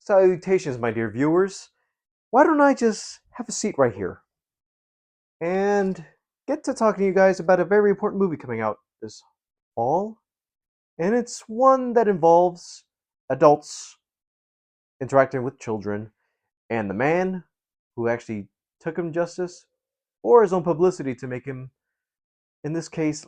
Salutations, my dear viewers. Why don't I just have a seat right here and get to talking to you guys about a very important movie coming out this fall? And it's one that involves adults interacting with children and the man who actually took him justice or his own publicity to make him, in this case,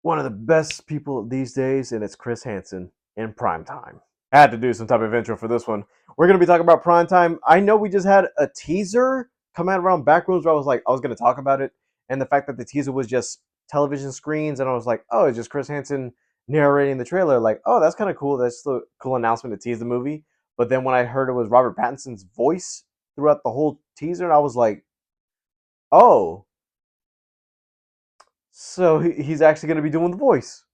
one of the best people these days, and it's Chris Hansen in Primetime. I had to do some type of intro for this one. We're going to be talking about Primetime. I know we just had a teaser come out around Backrooms where I was going to talk about it, and the fact that the teaser was just television screens, and I was like, oh, it's just Chris Hansen narrating the trailer. Like, oh, that's kind of cool. That's a cool announcement to tease the movie. But then when I heard it was Robert Pattinson's voice throughout the whole teaser, I was like, oh, so he's actually going to be doing the voice.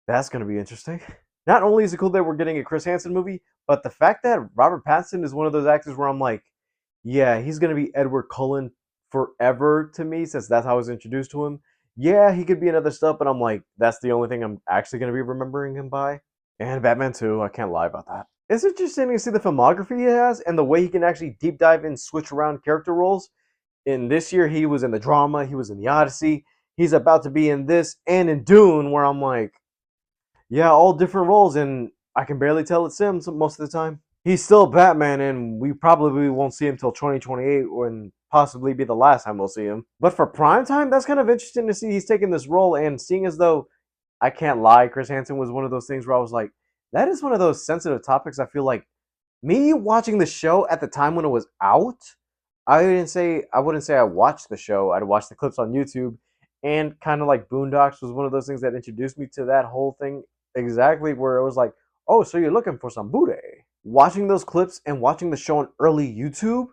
That's going to be interesting. Not only is it cool that we're getting a Chris Hansen movie, but the fact that Robert Pattinson is one of those actors where I'm like, yeah, he's going to be Edward Cullen forever to me, since that's how I was introduced to him. Yeah, he could be in other stuff, but I'm like, that's the only thing I'm actually going to be remembering him by. And Batman 2, I can't lie about that. It's interesting to see the filmography he has and the way he can actually deep dive and switch around character roles. In this year, he was in the drama, he was in the Odyssey, he's about to be in this and in Dune, where I'm like, yeah, all different roles, and I can barely tell it's him most of the time. He's still Batman, and we probably won't see him till 2028, when possibly be the last time we'll see him. But for Primetime, that's kind of interesting to see he's taking this role, and seeing as though, I can't lie, Chris Hansen was one of those things where I was like, that is one of those sensitive topics. I feel like me watching the show at the time when it was out, I wouldn't say I watched the show. I'd watch the clips on YouTube, and kind of like Boondocks was one of those things that introduced me to that whole thing, exactly where it was like, oh, so you're looking for some booty. Watching those clips and watching the show on early YouTube,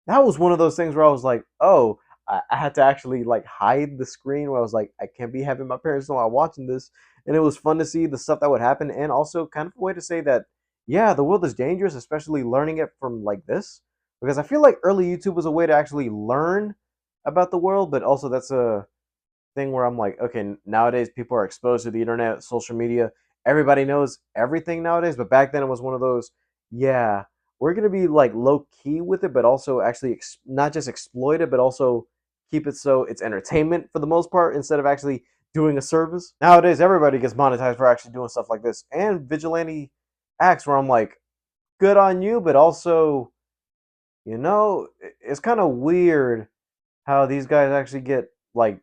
that was one of those things where I was like, oh, I had to actually like hide the screen where I was like, I can't be having my parents know I'm watching this. And it was fun to see the stuff that would happen, and also kind of a way to say that, yeah, the world is dangerous, especially learning it from like this. Because I feel like early YouTube was a way to actually learn about the world, but also that's a thing where I'm like, okay, nowadays people are exposed to the internet, social media. Everybody knows everything nowadays, but back then it was one of those, yeah, we're gonna be like low key with it, but also actually not just exploit it, but also keep it so it's entertainment for the most part instead of actually doing a service. Nowadays, everybody gets monetized for actually doing stuff like this and vigilante acts where I'm like, good on you, but also, it's kind of weird how these guys actually get like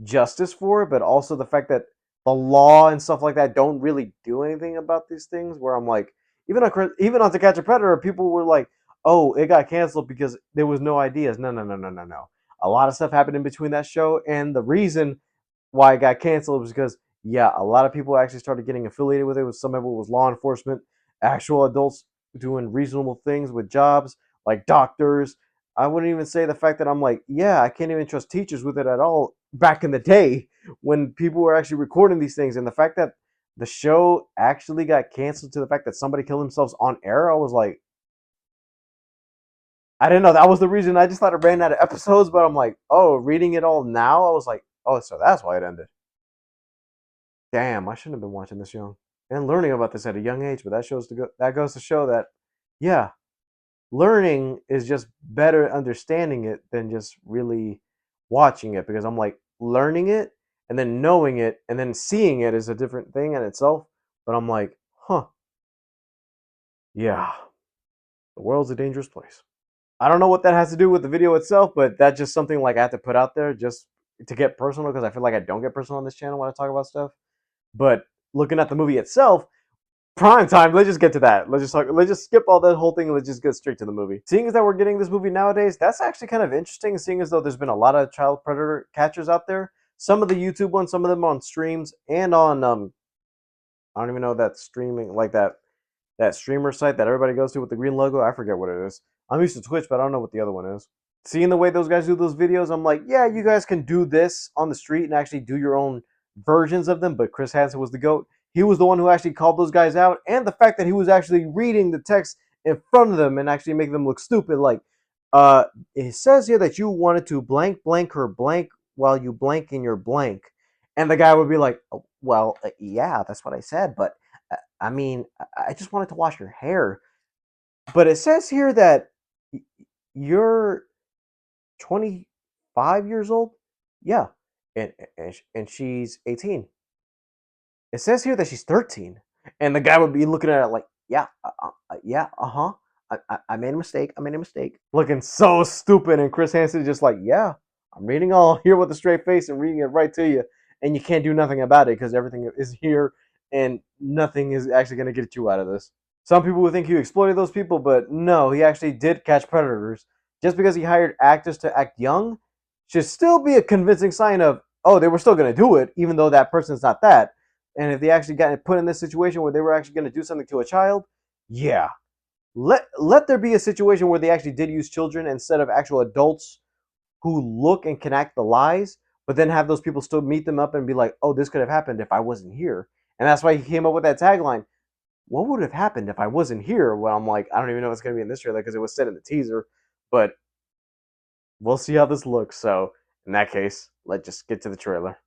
justice for it, but also the fact that the law and stuff like that don't really do anything about these things. Where I'm like, even on To Catch a Predator, people were like, "Oh, it got canceled because there was no ideas." No, no, no, no, no, no. A lot of stuff happened in between that show, and the reason why it got canceled was because, yeah, a lot of people actually started getting affiliated with it. Some of it was law enforcement, actual adults doing reasonable things with jobs like doctors. I wouldn't even say the fact that I'm like, yeah, I can't even trust teachers with it at all back in the day when people were actually recording these things. And the fact that the show actually got canceled to the fact that somebody killed themselves on air, I was like, I didn't know that was the reason. I just thought it ran out of episodes, but I'm like, oh, reading it all now, I was like, oh, so that's why it ended. Damn, I shouldn't have been watching this young and learning about this at a young age. But that goes to show that, yeah, learning is just better understanding it than just really watching it. Because I'm like, learning it and then knowing it and then seeing it is a different thing in itself. But I'm like, huh, yeah, the world's a dangerous place. I don't know what that has to do with the video itself, but that's just something like I have to put out there just to get personal, because I feel like I don't get personal on this channel when I talk about stuff. But looking at the movie itself, prime time. Let's just get to that. Let's just skip all that whole thing and let's just get straight to the movie. Seeing as that we're getting this movie nowadays, that's actually kind of interesting. Seeing as though there's been a lot of child predator catchers out there. Some of the YouTube ones, some of them on streams and on I don't even know that streaming like that streamer site that everybody goes to with the green logo. I forget what it is. I'm used to Twitch, but I don't know what the other one is. Seeing the way those guys do those videos, I'm like, yeah, you guys can do this on the street and actually do your own versions of them. But Chris Hansen was the GOAT. He was the one who actually called those guys out. And the fact that he was actually reading the text in front of them and actually making them look stupid. Like, it says here that you wanted to blank, blank her blank while you blank in your blank. And the guy would be like, oh, well, yeah, that's what I said. But I mean, I just wanted to wash your hair. But it says here that you're 25 years old. Yeah, and she's 18. It says here that she's 13, and the guy would be looking at it like, yeah, yeah, uh-huh. I made a mistake. I made a mistake. Looking so stupid, and Chris Hansen just like, yeah, I'm reading all here with a straight face and reading it right to you, and you can't do nothing about it because everything is here, and nothing is actually going to get you out of this. Some people would think he exploited those people, but no, he actually did catch predators. Just because he hired actors to act young should still be a convincing sign of, oh, they were still going to do it, even though that person's not that. And if they actually got put in this situation where they were actually going to do something to a child, yeah, let there be a situation where they actually did use children instead of actual adults who look and can act the lies, but then have those people still meet them up and be like, oh, this could have happened if I wasn't here. And that's why he came up with that tagline. What would have happened if I wasn't here? Well, I'm like, I don't even know what's going to be in this trailer because it was said in the teaser, but we'll see how this looks. So, in that case, let's just get to the trailer.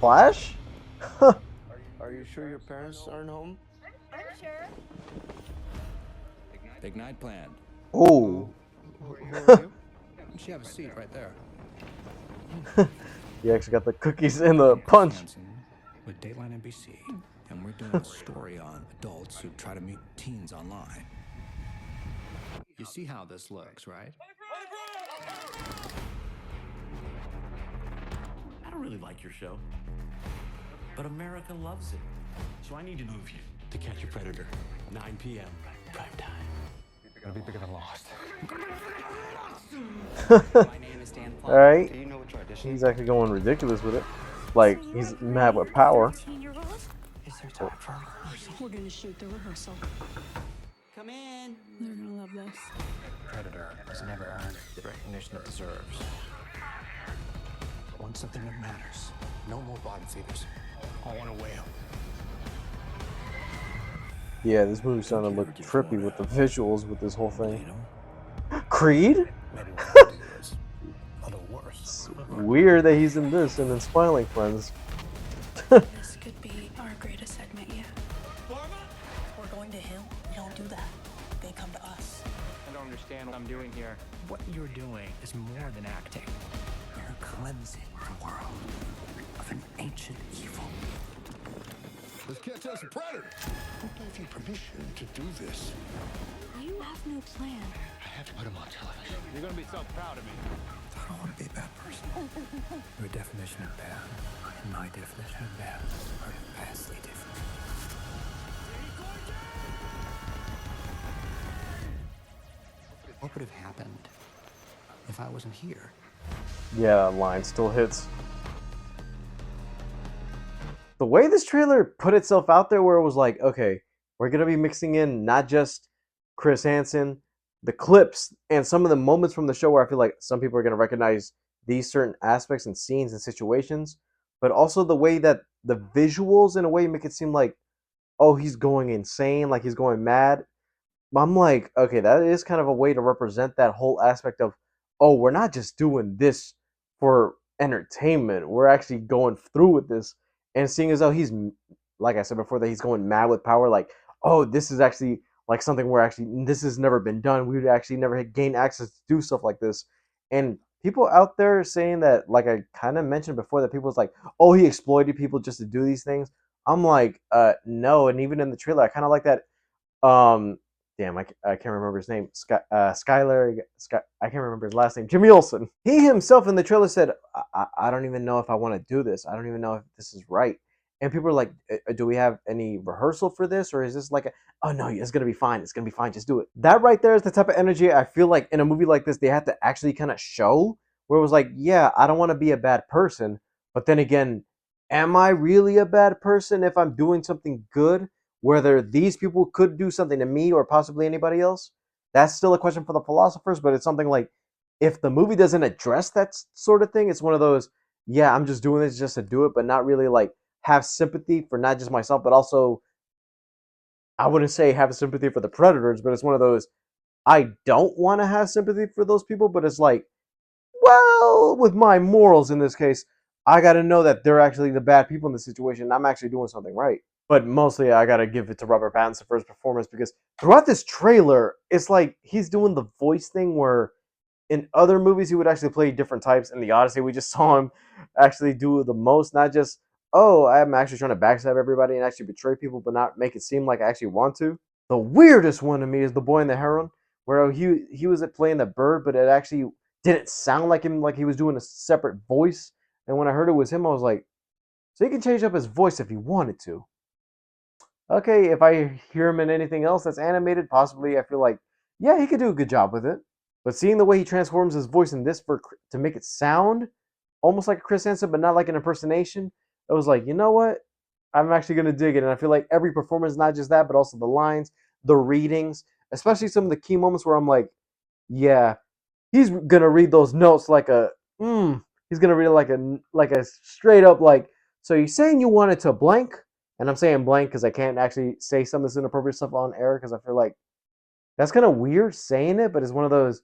Flash? Are you sure your parents aren't home? I'm sure. Ignite plan. Oh. Who are you? You should have a seat right there. You actually got the cookies and the I'm Chris punch. Hansen with Dateline NBC, and we're doing a story on adults who try to meet teens online. You see how this looks, right? I don't really like your show, but America loves it. So I need to move you to Catch a Predator, 9 p.m. Primetime. It'll be bigger than Lost. My name is Dan Plum. All right. Do you know what you're auditioning? He's actually going ridiculous with it. Like, he's mad with power. Is there time for a rehearsal? We're gonna shoot the rehearsal. Come in. They're gonna love this. Predator has never earned the recognition it deserves. Want something that matters. No more bottom feeders. I want a whale. Yeah, this movie's starting to look trippy with the visuals with this whole You thing. know? Creed? Maybe what I do is a little worse. Weird that he's in this and then Smiling Friends. This could be our greatest segment yet. We're going to him. We don't do that. They come to us. I don't understand what I'm doing here. What you're doing is more than acting. You're cleansing the world of an ancient evil. Let's catch us a predator. Who gave you permission to do this? You have no plan. I have to put him on television. You're gonna be so proud of me. I don't want to be a bad person. Your definition of bad and my definition of bad are vastly different. What would have happened if I wasn't here? Yeah, that line still hits. The way this trailer put itself out there, where it was like, okay, we're gonna be mixing in not just Chris Hansen, the clips, and some of the moments from the show where I feel like some people are gonna recognize these certain aspects and scenes and situations, but also the way that the visuals, in a way, make it seem like, oh, he's going insane, like he's going mad. I'm like, okay, that is kind of a way to represent that whole aspect of, oh, we're not just doing this for entertainment. We're actually going through with this and seeing as though he's, like I said before, that he's going mad with power. Like, oh, this is actually like something where actually this has never been done. We would actually never gain access to do stuff like this. And people out there saying that, like I kind of mentioned before, that people's like, oh, he exploited people just to do these things. I'm like, no. And even in the trailer, I kind of like that. Damn, I can't remember his name. Skylar. I can't remember his last name. Jimmy Olsen. He himself in the trailer said, I don't even know if I want to do this. I don't even know if this is right. And people are like, do we have any rehearsal for this? Or is this like, oh no, it's going to be fine. It's going to be fine. Just do it. That right there is the type of energy I feel like in a movie like this, they have to actually kind of show, where it was like, yeah, I don't want to be a bad person. But then again, am I really a bad person if I'm doing something good? Whether these people could do something to me or possibly anybody else, that's still a question for the philosophers, but it's something like, if the movie doesn't address that sort of thing, it's one of those, yeah, I'm just doing this just to do it, but not really like have sympathy for not just myself, but also I wouldn't say have sympathy for the predators, but it's one of those I don't want to have sympathy for those people, but it's like, well, with my morals in this case, I got to know that they're actually the bad people in the situation. And I'm actually doing something right. But mostly, I got to give it to Robert Pattinson for his performance because throughout this trailer, it's like he's doing the voice thing where in other movies he would actually play different types. In the Odyssey, we just saw him actually do the most, not just, oh, I'm actually trying to backstab everybody and actually betray people, but not make it seem like I actually want to. The weirdest one to me is The Boy and the Heron, where he was playing the bird, but it actually didn't sound like him, like he was doing a separate voice. And when I heard it was him, I was like, so he can change up his voice if he wanted to. Okay, if I hear him in anything else that's animated, possibly I feel like, yeah, he could do a good job with it. But seeing the way he transforms his voice in this to make it sound almost like Chris Hansen, but not like an impersonation, it was like, you know what? I'm actually gonna dig it, and I feel like every performance, not just that, but also the lines, the readings, especially some of the key moments where I'm like, yeah, he's gonna read those notes like a, he's gonna read it like a straight up like. So you're saying you wanted to blank, and I'm saying blank because I can't actually say some of this inappropriate stuff on air because I feel like that's kind of weird saying it, but it's one of those.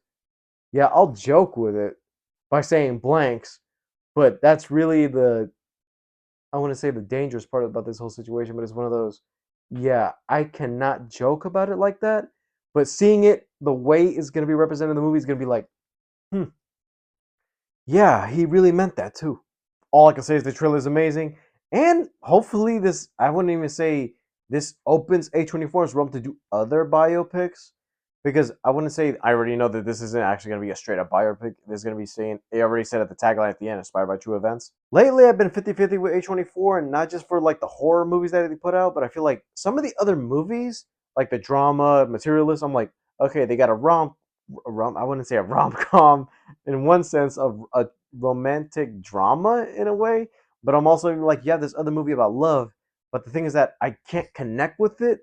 Yeah, I'll joke with it by saying blanks, but that's really the I want to say the dangerous part about this whole situation, but it's one of those, yeah, I cannot joke about it like that. But seeing it the way it's going to be represented in the movie is going to be like, hmm, yeah, he really meant that too. All I can say is the trailer is amazing. And hopefully, I wouldn't even say this opens A24's realm to do other biopics. Because I wouldn't say, I already know that this isn't actually going to be a straight up biopic. There's going to be saying, they already said at the tagline at the end, inspired by true events. Lately, I've been 50-50 with A24, and not just for like the horror movies that they put out, but I feel like some of the other movies, like the drama, materialist, I'm like, okay, they got I wouldn't say a rom com in one sense of a romantic drama in a way, but I'm also like, yeah, this other movie about love, but the thing is that I can't connect with it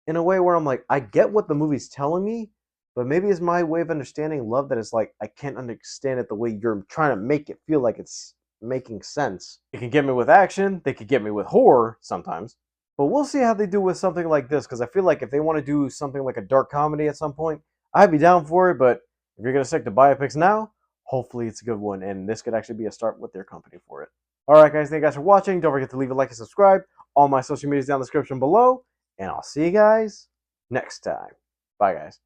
in a way where I'm like, I get what the movie's telling me, but maybe it's my way of understanding love that it's like I can't understand it the way you're trying to make it feel like it's making sense. It can get me with action, they could get me with horror sometimes. But we'll see how they do with something like this, because I feel like if they want to do something like a dark comedy at some point, I'd be down for it, but if you're gonna stick to biopics now, hopefully it's a good one, and this could actually be a start with their company for it. Alright guys, thank you guys for watching. Don't forget to leave a like and subscribe. All my social media is down in the description below. And I'll see you guys next time. Bye, guys.